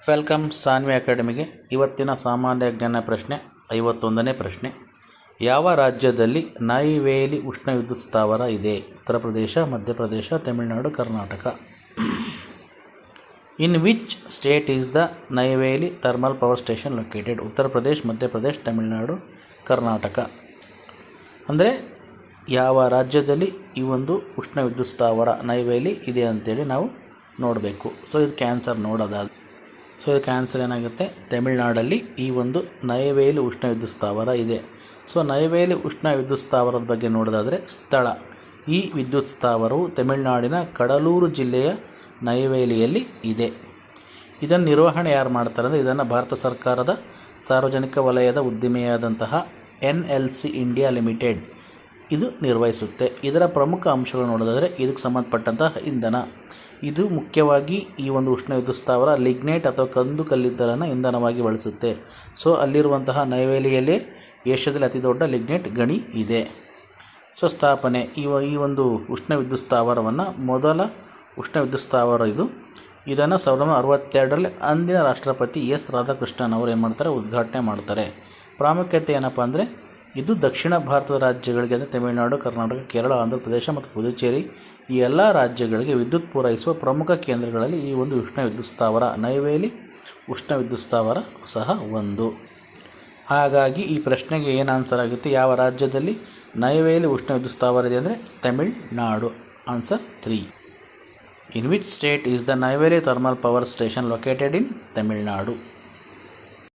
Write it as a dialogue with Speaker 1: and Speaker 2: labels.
Speaker 1: Welcome Saanvi ಅಕಾಡೆಮಿಗೆ. ಇವತ್ತಿನ ಸಾಮಾನ್ಯ ಜ್ಞಾನ ಪ್ರಶ್ನೆ 51ನೇ ಪ್ರಶ್ನೆ. ಯಾವ ರಾಜ್ಯದಲ್ಲಿ ನೈವೇಲಿ ಉಷ್ಣ ವಿದ್ಯುತ್ ಸ್ಥಾವರ ಇದೆ? Uttar Pradesh, Madhya Pradesh, Tamil Nadu, Karnataka. In which state is the Neyveli thermal power station located? Uttar Pradesh, Madhya Pradesh, Tamil Nadu, Karnataka. ಅಂದರೆ ಯಾವ ರಾಜ್ಯದಲ್ಲಿ ಈ ಒಂದು ಉಷ್ಣ ವಿದ್ಯುತ್ ಸ್ಥಾವರ ನೈವೇಲಿ ಇದೆ ಅಂತೇಳಿ ನಾವು ನೋಡಬೇಕು. ಸೊ ಇದಕ್ಕೆ ಆನ್ಸರ್ ನೋಡೋದಾದ ಇದಕ್ಕೆ ಆನ್ಸರ್ ಏನಾಗುತ್ತೆ? ತಮಿಳುನಾಡಲ್ಲಿ ಈ ಒಂದು ನೈವೇಲಿ ಉಷ್ಣ ವಿದ್ಯುತ್ ಸ್ಥಾವರ ಇದೆ. ಸೊ ನೈವೇಲಿ ಉಷ್ಣ ವಿದ್ಯುತ್ ಸ್ಥಾವರದ ಬಗ್ಗೆ ನೋಡೋದಾದರೆ ಸ್ಥಳ, ಈ ವಿದ್ಯುತ್ ಸ್ಥಾವರವು ತಮಿಳುನಾಡಿನ ಕಡಲೂರು ಜಿಲ್ಲೆಯ ನೈವೇಲಿಯಲ್ಲಿ ಇದೆ. ಇದನ್ನು ನಿರ್ವಹಣೆ ಯಾರು ಮಾಡ್ತಾರೆ ಅಂದರೆ ಇದನ್ನು ಭಾರತ ಸರ್ಕಾರದ ಸಾರ್ವಜನಿಕ ವಲಯದ ಉದ್ದಿಮೆಯಾದಂತಹ NLC ಇಂಡಿಯಾ ಲಿಮಿಟೆಡ್ ಇದು ನಿರ್ವಹಿಸುತ್ತೆ. ಇದರ ಪ್ರಮುಖ ಅಂಶಗಳು ನೋಡೋದಾದರೆ ಇದಕ್ಕೆ ಸಂಬಂಧಪಟ್ಟಂತಹ ಇಂಧನ, ಇದು ಮುಖ್ಯವಾಗಿ ಈ ಒಂದು ಉಷ್ಣ ವಿದ್ಯುತ್ ಸ್ಥಾವರ ಲಿಗ್ನೈಟ್ ಅಥವಾ ಕಂದು ಕಲ್ಲಿದ್ದಲನ್ನು ಇಂಧನವಾಗಿ ಬಳಸುತ್ತೆ. ಸೊ ಅಲ್ಲಿರುವಂತಹ ನೈವೇಲಿಯಲ್ಲಿ ಏಷ್ಯಾದಲ್ಲಿ ಅತಿ ದೊಡ್ಡ ಲಿಗ್ನೈಟ್ ಗಣಿ ಇದೆ. ಸೊ ಸ್ಥಾಪನೆ, ಈ ಒಂದು ಉಷ್ಣ ವಿದ್ಯುತ್ ಸ್ಥಾವರವನ್ನು ಮೊದಲ ಉಷ್ಣ ವಿದ್ಯುತ್ ಸ್ಥಾವರ ಇದು. ಇದನ್ನು 1962ರಲ್ಲಿ ಅಂದಿನ ರಾಷ್ಟ್ರಪತಿ S ರಾಧಾಕೃಷ್ಣನ್ ಅವರು ಏನು ಮಾಡ್ತಾರೆ? ಉದ್ಘಾಟನೆ ಮಾಡ್ತಾರೆ. ಪ್ರಾಮುಖ್ಯತೆ ಏನಪ್ಪ ಅಂದರೆ ಇದು ದಕ್ಷಿಣ ಭಾರತದ ರಾಜ್ಯಗಳಿಗೆ ಅಂದರೆ ತಮಿಳುನಾಡು, ಕರ್ನಾಟಕ, ಕೇರಳ, ಆಂಧ್ರ ಪ್ರದೇಶ ಮತ್ತು ಪುದುಚೇರಿ ಈ ಎಲ್ಲ ರಾಜ್ಯಗಳಿಗೆ ವಿದ್ಯುತ್ ಪೂರೈಸುವ ಪ್ರಮುಖ ಕೇಂದ್ರಗಳಲ್ಲಿ ಈ ಒಂದು ಉಷ್ಣ ವಿದ್ಯುತ್ ಸ್ಥಾವರ ನೈವೇಲಿ ಉಷ್ಣ ವಿದ್ಯುತ್ ಸ್ಥಾವರ ಸಹ ಒಂದು. ಹಾಗಾಗಿ ಈ ಪ್ರಶ್ನೆಗೆ ಏನು ಆನ್ಸರ್ ಆಗುತ್ತೆ? ಯಾವ ರಾಜ್ಯದಲ್ಲಿ ನೈವೇಲಿ ಉಷ್ಣ ವಿದ್ಯುತ್ ಸ್ಥಾವರ ಇದೆ ಅಂದರೆ Tamil Nadu. Answer 3. In which state is the Neyveli thermal power station located in Tamil Nadu?